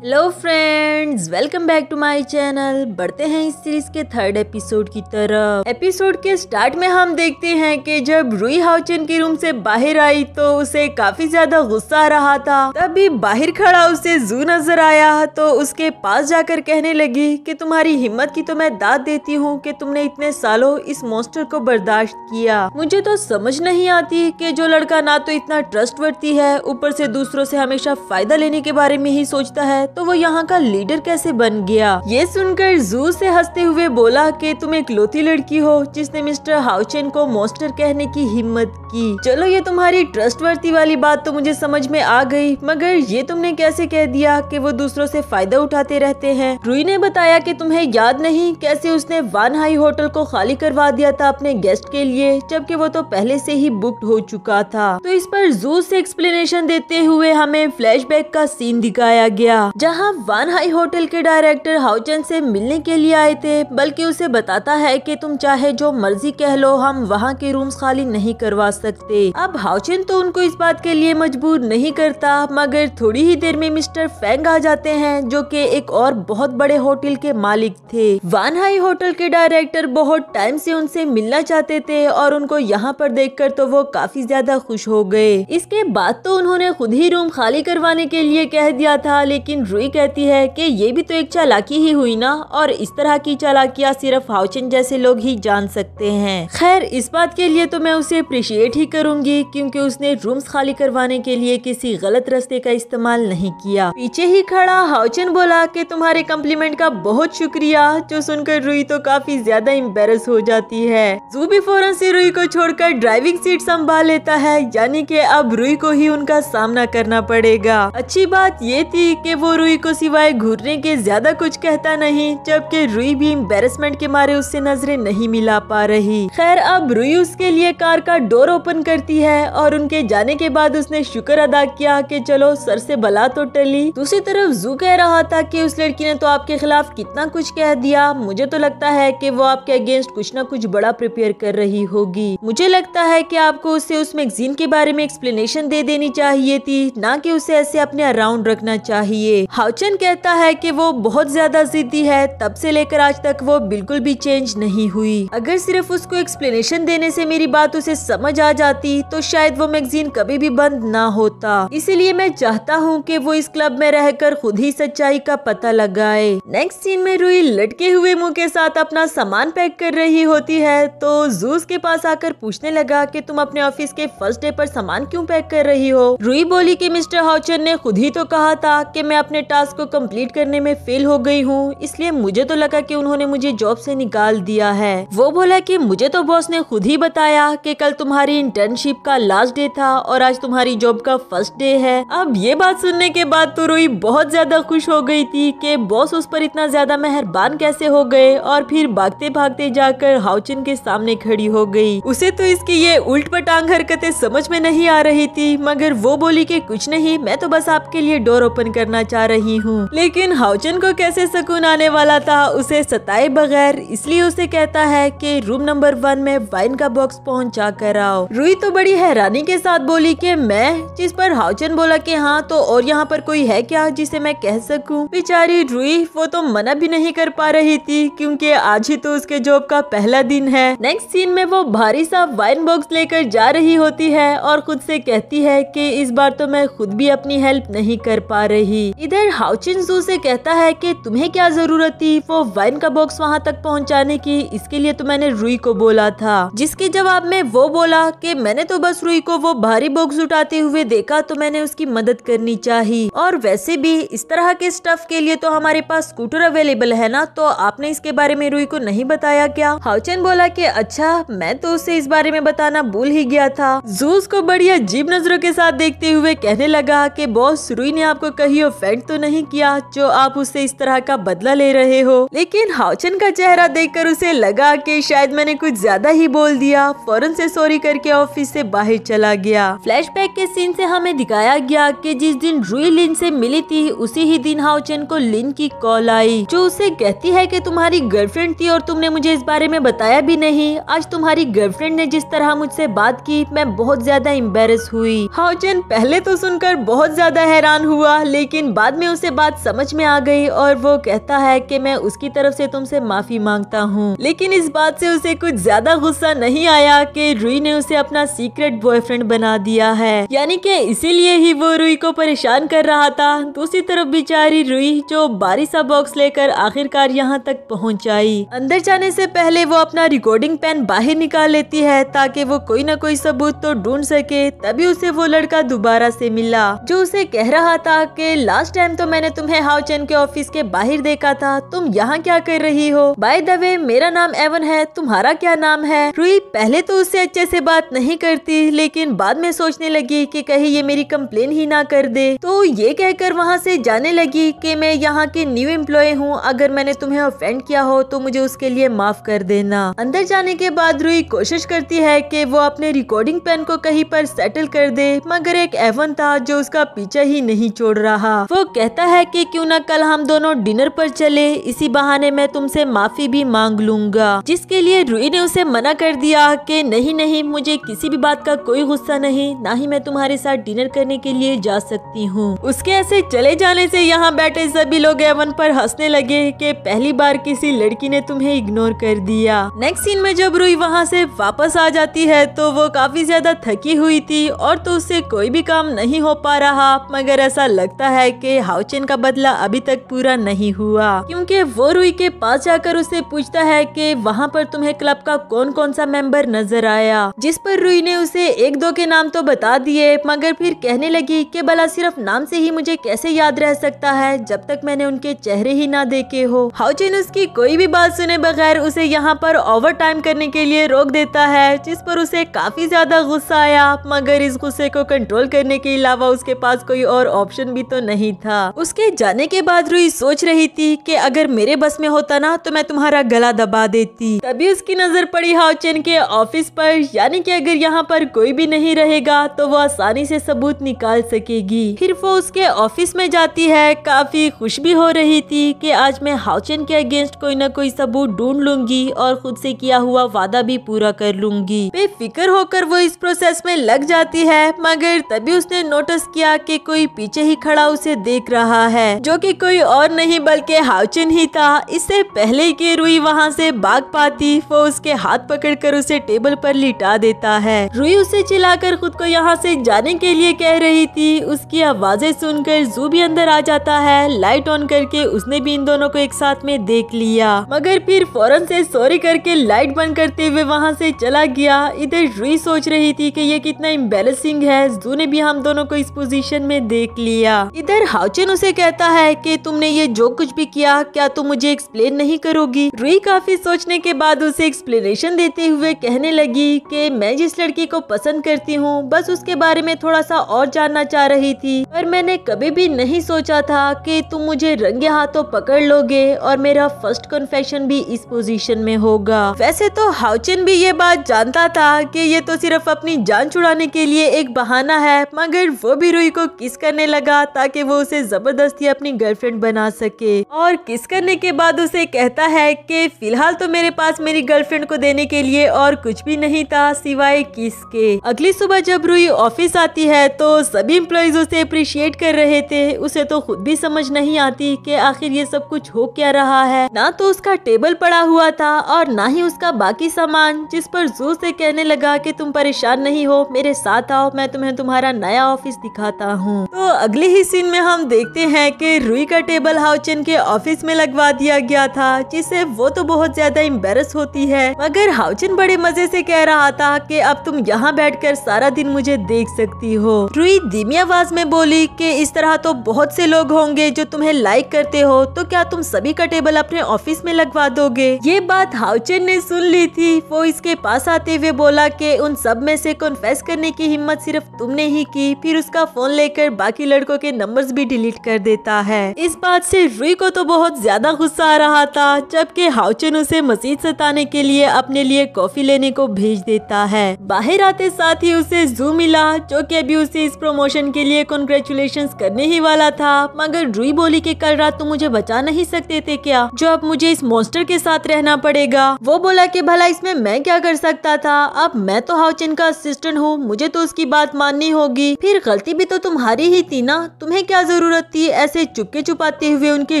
Hello friends, welcome back to my channel. बढ़ते हैं इस सीरीज के थर्ड एपिसोड की तरफ। एपिसोड के स्टार्ट में हम देखते हैं कि जब रुई हाउचेन के रूम से बाहर आई तो उसे काफी ज्यादा गुस्सा आ रहा था। तभी बाहर खड़ा उसे जू नजर आया तो उसके पास जाकर कहने लगी कि तुम्हारी हिम्मत की तो मैं दाद देती हूँ कि तुमने इतने सालों इस मॉन्स्टर को बर्दाश्त किया। मुझे तो समझ नहीं आती कि जो लड़का ना तो इतना ट्रस्टवर्दी है, ऊपर से दूसरों से हमेशा फायदा लेने के बारे में ही सोचता है, तो वो यहाँ का लीडर कैसे बन गया। ये सुनकर जू से हंसते हुए बोला कि तुम एक लौती लड़की हो जिसने मिस्टर हाउचेन को मॉन्स्टर कहने की हिम्मत की। चलो, ये तुम्हारी ट्रस्टवर्दी वाली बात तो मुझे समझ में आ गई, मगर ये तुमने कैसे कह दिया कि वो दूसरों से फायदा उठाते रहते हैं। रुई ने बताया कि तुम्हें याद नहीं कैसे उसने वान हाई होटल को खाली करवा दिया था अपने गेस्ट के लिए, जबकि वो तो पहले से ही बुक्ड हो चुका था। तो इस पर जू से एक्सप्लेनेशन देते हुए हमें फ्लैशबैक का सीन दिखाया गया, जहां वान हाई होटल के डायरेक्टर हाउचेन से मिलने के लिए आए थे, बल्कि उसे बताता है कि तुम चाहे जो मर्जी कह लो, हम वहां के रूम्स खाली नहीं करवा सकते। अब हाउचेन तो उनको इस बात के लिए मजबूर नहीं करता, मगर थोड़ी ही देर में मिस्टर फेंग आ जाते हैं जो कि एक और बहुत बड़े होटल के मालिक थे। वान हाई होटल के डायरेक्टर बहुत टाइम से उनसे मिलना चाहते थे और उनको यहाँ पर देखकर तो वो काफी ज्यादा खुश हो गए। इसके बाद तो उन्होंने खुद ही रूम खाली करवाने के लिए कह दिया था, लेकिन रुई कहती है कि ये भी तो एक चालाकी ही हुई ना, और इस तरह की चालाकियां सिर्फ हाउचेन जैसे लोग ही जान सकते हैं। खैर, इस बात के लिए तो मैं उसे अप्रिशिएट ही करूंगी, क्योंकि उसने रूम्स खाली करवाने के लिए किसी गलत रास्ते का इस्तेमाल नहीं किया। पीछे ही खड़ा हाउचेन बोला कि तुम्हारे कम्प्लीमेंट का बहुत शुक्रिया, जो सुनकर रुई तो काफी ज्यादा एम्बेरस हो जाती है। जू भी फौरन से रुई को छोड़कर ड्राइविंग सीट संभाल लेता है, यानी कि अब रुई को ही उनका सामना करना पड़ेगा। अच्छी बात ये थी कि वो रुई को सिवाय घूरने के ज्यादा कुछ कहता नहीं, जबकि रुई भी एम्बेरसमेंट के मारे उससे नजरें नहीं मिला पा रही। खैर, अब रुई उसके लिए कार का डोर ओपन करती है और उनके जाने के बाद उसने शुक्र अदा किया कि चलो सर से बला तो टली। दूसरी तरफ जू कह रहा था कि उस लड़की ने तो आपके खिलाफ कितना कुछ कह दिया, मुझे तो लगता है कि वो आपके अगेंस्ट कुछ ना कुछ बड़ा प्रिपेयर कर रही होगी। मुझे लगता है कि आपको उसे उस मैगजीन के बारे में एक्सप्लेनेशन दे देनी चाहिए थी, ना कि उसे ऐसे अपने अराउंड रखना चाहिए। हाउचेन कहता है कि वो बहुत ज्यादा जिद्दी है, तब से लेकर आज तक वो बिल्कुल भी चेंज नहीं हुई। अगर सिर्फ उसको एक्सप्लेनेशन देने से मेरी बात उसे समझ आ जाती तो शायद वो मैगजीन कभी भी बंद ना होता। इसीलिए मैं चाहता हूँ कि वो इस क्लब में रहकर खुद ही सच्चाई का पता लगाए। नेक्स्ट सीन में रुई लटके हुए मुंह के साथ अपना सामान पैक कर रही होती है, तो जूस के पास आकर पूछने लगा कि तुम अपने ऑफिस के फर्स्ट डे पर सामान क्यों पैक कर रही हो। रुई बोली कि मिस्टर हाउचेन ने खुद ही तो कहा था कि मैं अपने टास्क को कंप्लीट करने में फेल हो गई हूँ, इसलिए मुझे तो लगा कि उन्होंने मुझे जॉब से निकाल दिया है। वो बोला कि मुझे तो बॉस ने खुद ही बताया कि कल तुम्हारी इंटर्नशिप का लास्ट डे था और आज तुम्हारी जॉब का फर्स्ट डे है। अब ये बात सुनने के बाद तो रुई बहुत ज्यादा खुश हो गई थी कि बॉस उस पर इतना ज्यादा मेहरबान कैसे हो गए, और फिर भागते भागते जाकर हाउचेन के सामने खड़ी हो गई। उसे तो इसकी ये उल्ट पटांग हरकतें समझ में नहीं आ रही थी, मगर वो बोली कि कुछ नहीं, मैं तो बस आपके लिए डोर ओपन करना चाह रही हूँ। लेकिन हाउचेन को कैसे सुकून आने वाला था उसे सताए बगैर, इसलिए उसे कहता है कि रूम नंबर 1 में वाइन का बॉक्स पहुंचा कर आओ। रुई तो बड़ी हैरानी के साथ बोली कि मैं, जिस पर हाउचेन बोला कि हाँ, तो और यहाँ पर कोई है क्या जिसे मैं कह सकूं। बेचारी रुई वो तो मना भी नहीं कर पा रही थी, क्योंकि आज ही तो उसके जॉब का पहला दिन है। नेक्स्ट सीन में वो भारी सा वाइन बॉक्स लेकर जा रही होती है और खुद से कहती है कि इस बार तो मैं खुद भी अपनी हेल्प नहीं कर पा रही। इधर हाउचेन जू से कहता है कि तुम्हें क्या जरूरत थी वो वाइन का बॉक्स वहाँ तक पहुँचाने की, इसके लिए तो मैंने रुई को बोला था। जिसके जवाब में वो बोला कि मैंने तो बस रुई को वो भारी बॉक्स उठाते हुए देखा तो मैंने उसकी मदद करनी चाहिए, और वैसे भी इस तरह के स्टफ के लिए तो हमारे पास स्कूटर अवेलेबल है ना, तो आपने इसके बारे में रुई को नहीं बताया क्या। हाउचेन बोला कि अच्छा, मैं तो उसे इस बारे में बताना भूल ही गया था। जूस को बड़ी अजीब नजरों के साथ देखते हुए कहने लगा कि बॉस, रुई ने आपको कहीं ऑफेंड तो नहीं किया जो आप उससे इस तरह का बदला ले रहे हो। लेकिन हाउचेन का चेहरा देखकर उसे लगा कि शायद मैंने कुछ ज्यादा ही बोल दिया। फौरन से सॉरी करके ऑफिस से बाहर चला गया। फ्लैशबैक के सीन से हमें दिखाया गया कि जिस दिन रुई लिन से मिली थी उसी ही दिन हाउचेन को लिन की कॉल आई, जो उसे कहती है कि तुम्हारी गर्लफ्रेंड थी और तुमने मुझे इस बारे में बताया भी नहीं। आज तुम्हारी गर्लफ्रेंड ने जिस तरह मुझसे बात की, मैं बहुत ज्यादा एम्बेरस हुई। हाउचेन पहले तो सुनकर बहुत ज्यादा हैरान हुआ, लेकिन बाद बाद में उसे बात समझ में आ गई और वो कहता है कि मैं उसकी तरफ से तुमसे माफी मांगता हूँ। लेकिन इस बात से उसे कुछ ज्यादा गुस्सा नहीं आया कि रुई ने उसे अपना सीक्रेट बॉयफ्रेंड बना दिया है, यानी कि इसीलिए ही वो रुई को परेशान कर रहा था। दूसरी तरफ बेचारी रुई जो भारी सा बॉक्स लेकर आखिरकार यहाँ तक पहुँच आई। अंदर जाने से पहले वो अपना रिकॉर्डिंग पेन बाहर निकाल लेती है ताकि वो कोई न कोई सबूत तो ढूंढ सके। तभी उसे वो लड़का दोबारा से मिला जो उसे कह रहा था कि लास्ट टाइम तो मैंने तुम्हें हाउचेन के ऑफिस के बाहर देखा था, तुम यहाँ क्या कर रही हो? बाय द वे मेरा नाम एवन है, तुम्हारा क्या नाम है? रुई पहले तो उससे अच्छे से बात नहीं करती, लेकिन बाद में सोचने लगी कि कहीं ये मेरी कंप्लेन ही ना कर दे, तो ये कहकर वहाँ से जाने लगी कि मैं यहाँ की न्यू एम्प्लॉय हूँ, अगर मैंने तुम्हें ऑफेंड किया हो तो मुझे उसके लिए माफ कर देना। अंदर जाने के बाद रुई कोशिश करती है कि वो अपने रिकॉर्डिंग पेन को कहीं पर सेटल कर दे, मगर एक एवन था जो उसका पीछा ही नहीं छोड़ रहा। वो कहता है कि क्यों ना कल हम दोनों डिनर पर चले, इसी बहाने मैं तुमसे माफी भी मांग लूंगा। जिसके लिए रुई ने उसे मना कर दिया कि नहीं नहीं, मुझे किसी भी बात का कोई गुस्सा नहीं, ना ही मैं तुम्हारे साथ डिनर करने के लिए जा सकती हूँ। उसके ऐसे चले जाने से यहाँ बैठे सभी लोग एवन पर हंसने लगे कि पहली बार किसी लड़की ने तुम्हें इग्नोर कर दिया। नेक्स्ट सीन में जब रुई वहाँ से वापस आ जाती है तो वो काफी ज्यादा थकी हुई थी और तो उससे कोई भी काम नहीं हो पा रहा, मगर ऐसा लगता है कि हाउचेन का बदला अभी तक पूरा नहीं हुआ, क्योंकि वो रुई के पास जाकर उसे पूछता है कि वहाँ पर तुम्हें क्लब का कौन कौन सा मेंबर नजर आया, जिस पर रुई ने उसे एक दो के नाम तो बता दिए, मगर फिर कहने लगी कि भला सिर्फ नाम से ही मुझे कैसे याद रह सकता है जब तक मैंने उनके चेहरे ही ना देखे हो। हाउचेन उसकी कोई भी बात सुने बगैर उसे यहाँ पर ओवर टाइम करने के लिए रोक देता है, जिस पर उसे काफी ज्यादा गुस्सा आया, मगर इस गुस्से को कंट्रोल करने के अलावा उसके पास कोई और ऑप्शन भी तो नहीं था। उसके जाने के बाद रुई सोच रही थी कि अगर मेरे बस में होता ना तो मैं तुम्हारा गला दबा देती। तभी उसकी नजर पड़ी हाउचेन के ऑफिस पर, यानी कि अगर यहाँ पर कोई भी नहीं रहेगा तो वो आसानी से सबूत निकाल सकेगी। फिर वो उसके ऑफिस में जाती है, काफी खुश भी हो रही थी कि आज मैं हाउचेन के अगेंस्ट कोई न कोई सबूत ढूंढ लूंगी और खुद से किया हुआ वादा भी पूरा कर लूंगी। बेफिक्र होकर वो इस प्रोसेस में लग जाती है, मगर तभी उसने नोटिस किया कि कोई पीछे ही खड़ा उसे देख रहा है, जो कि कोई और नहीं बल्कि हाउचेन ही था। इससे पहले कि रुई वहाँ से भाग पाती, वो उसके हाथ पकड़कर उसे टेबल पर लिटा देता है। रुई उसे चिल्लाकर खुद को यहाँ से जाने के लिए कह रही थी। उसकी आवाजें सुनकर जू भी अंदर आ जाता है। लाइट ऑन करके उसने भी इन दोनों को एक साथ में देख लिया, मगर फिर फौरन से सॉरी करके लाइट बंद करते हुए वहाँ से चला गया। इधर रुई सोच रही थी कि ये कितना एम्बैरेसिंग है, जू ने भी हम दोनों को इस पोजीशन में देख लिया। इधर हाउचेन उसे कहता है कि तुमने ये जो कुछ भी किया क्या तुम मुझे एक्सप्लेन नहीं करोगी? रुई काफी सोचने के बाद उसे एक्सप्लेनेशन देते हुए कहने लगी कि मैं जिस लड़की को पसंद करती हूँ बस उसके बारे में थोड़ा सा और जानना चाह रही थी, पर मैंने कभी भी नहीं सोचा था कि तुम मुझे रंगे हाथों पकड़ लोगे और मेरा फर्स्ट कन्फेशन भी इस पोजीशन में होगा। वैसे तो हाउचेन भी ये बात जानता था कि ये तो सिर्फ अपनी जान छुड़ाने के लिए एक बहाना है, मगर वो भी रुई को किस करने लगा ताकि वो उसे जबरदस्ती अपनी गर्लफ्रेंड बना सके। और किस करने के बाद उसे कहता है कि फिलहाल तो मेरे पास मेरी गर्लफ्रेंड को देने के लिए और कुछ भी नहीं था सिवाय किस के। अगली सुबह जब रुई ऑफिस आती है तो सभी एम्प्लॉइज उसे अप्रिशिएट कर रहे थे। उसे तो खुद भी समझ नहीं आती कि आखिर ये सब कुछ हो क्या रहा है। ना तो उसका टेबल पड़ा हुआ था और ना ही उसका बाकी सामान, जिस पर जू से कहने लगा कि तुम परेशान नहीं हो, मेरे साथ आओ, मैं तुम्हें तुम्हारा नया ऑफिस दिखाता हूँ। तो अगले ही सीन में हम देखते हैं कि रुई का टेबल हाउचेन के ऑफिस में लगवा दिया गया था, जिससे वो तो बहुत ज्यादा एम्बैरस होती है, मगर हाउचेन बड़े मजे से कह रहा था कि अब तुम यहाँ बैठकर सारा दिन मुझे देख सकती हो। रुई धीमी आवाज में बोली कि इस तरह तो बहुत से लोग होंगे जो तुम्हें लाइक करते हो, तो क्या तुम सभी का टेबल अपने ऑफिस में लगवा दोगे? ये बात हाउचेन ने सुन ली थी। वो इसके पास आते हुए बोला कि उन सब में से कन्फेस करने की हिम्मत सिर्फ तुमने ही की। फिर उसका फोन लेकर बाकी लड़कों के नंबर्स भी डिलीट कर देता है। इस बात से रुई को तो बहुत ज्यादा गुस्सा आ रहा था, जबकि हाउचेन उसे मजीद सताने के लिए अपने लिए कॉफी लेने को भेज देता है। बाहर आते साथ ही उसे जू मिला, जो कि अभी उसे इस प्रमोशन के लिए कांग्रेचुलेशंस करने ही वाला था, मगर रुई बोली कि कल रात तुम मुझे बचा नहीं सकते थे क्या, जो अब मुझे इस मॉन्स्टर के साथ रहना पड़ेगा। वो बोला कि भला इसमें मैं क्या कर सकता था, अब मैं तो हाउचेन का असिस्टेंट हूँ, मुझे तो उसकी बात माननी होगी। फिर गलती भी तो तुम्हारी ही थी ना, तुम्हें क्या जरूरत थी ऐसे चुपके छुपाते हुए उनके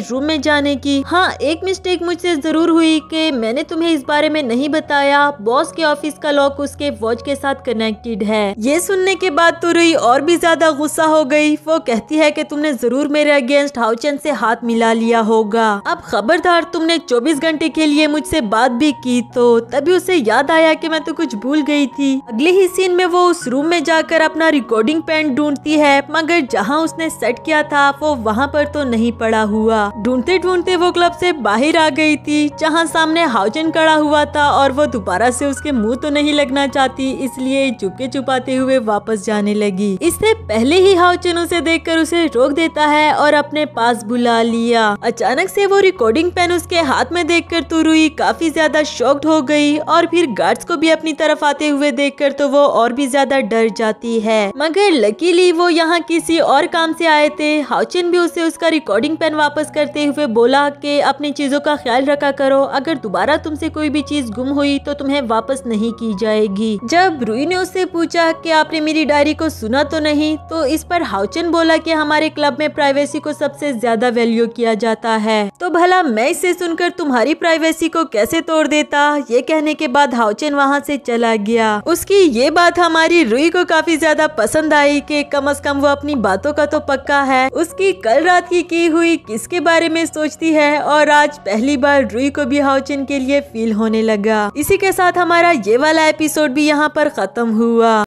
रूम में जाने की। हाँ, एक मिस्टेक मुझसे जरूर हुई कि मैंने तुम्हें इस बारे में नहीं बताया, बॉस के ऑफिस का लॉक उसके वॉच के साथ कनेक्टेड है। ये सुनने के बाद तो रुई और भी ज्यादा गुस्सा हो गई। वो कहती है कि तुमने जरूर मेरे अगेंस्ट हाउचन से हाथ मिला लिया होगा। अब खबरदार तुमने 24 घंटे के लिए मुझसे बात भी की तो। तभी उसे याद आया कि मैं तो कुछ भूल गई थी। अगले ही सीन में वो उस रूम में जाकर अपना रिकॉर्डिंग पेन ढूंढती है, मगर जहाँ उसने सेट किया था वो वहाँ पर तो नहीं पड़ा हुआ। ढूंढते ढूंढते वो क्लब से बाहर आ गई थी, जहाँ सामने हाउचन खड़ा हुआ था और वो दोबारा से उसके मुंह तो नहीं लगना चाहती, इसलिए चुपके छुपाते हुए वापस जाने लगी। इससे पहले ही हाउचन उसे देखकर उसे रोक देता है और अपने पास बुला लिया। अचानक से वो रिकॉर्डिंग पेन उसके हाथ में देखकर तो रुई काफी ज्यादा शॉक्ड हो गई और फिर गार्ड्स को भी अपनी तरफ आते हुए देखकर तो वो और भी ज्यादा डर जाती है। मगर लकीली वो यहाँ किसी और काम से आए थे। हाउचन भी उसे उसका रिकॉर्डिंग पेन वापस करते हुए बोला कि अपनी चीजों का ख्याल रखा करो, अगर दोबारा तुमसे कोई भी चीज गुम हुई तो तुम्हें वापस नहीं की जाएगी। जब रुई ने उससे पूछा कि आपने मेरी डायरी को सुना तो नहीं, तो इस पर हाउचन बोला कि हमारे क्लब में प्राइवेसी को सबसे ज्यादा वैल्यू किया जाता है, तो भला मैं इसे सुनकर तुम्हारी प्राइवेसी को कैसे तोड़ देता। ये कहने के बाद हाउचन वहाँ से चला गया। उसकी ये बात हमारी रुई को काफी ज्यादा पसंद आई कि कम से कम वो अपनी बातों का तो पक्का है। उसकी कल रात की हुई किसके बारे में सोचती है और आज पहली बार रुई को भी हाउचन के लिए फील होने लगा। इसी के साथ हमारा ये वाला एपिसोड भी यहाँ पर खत्म हुआ।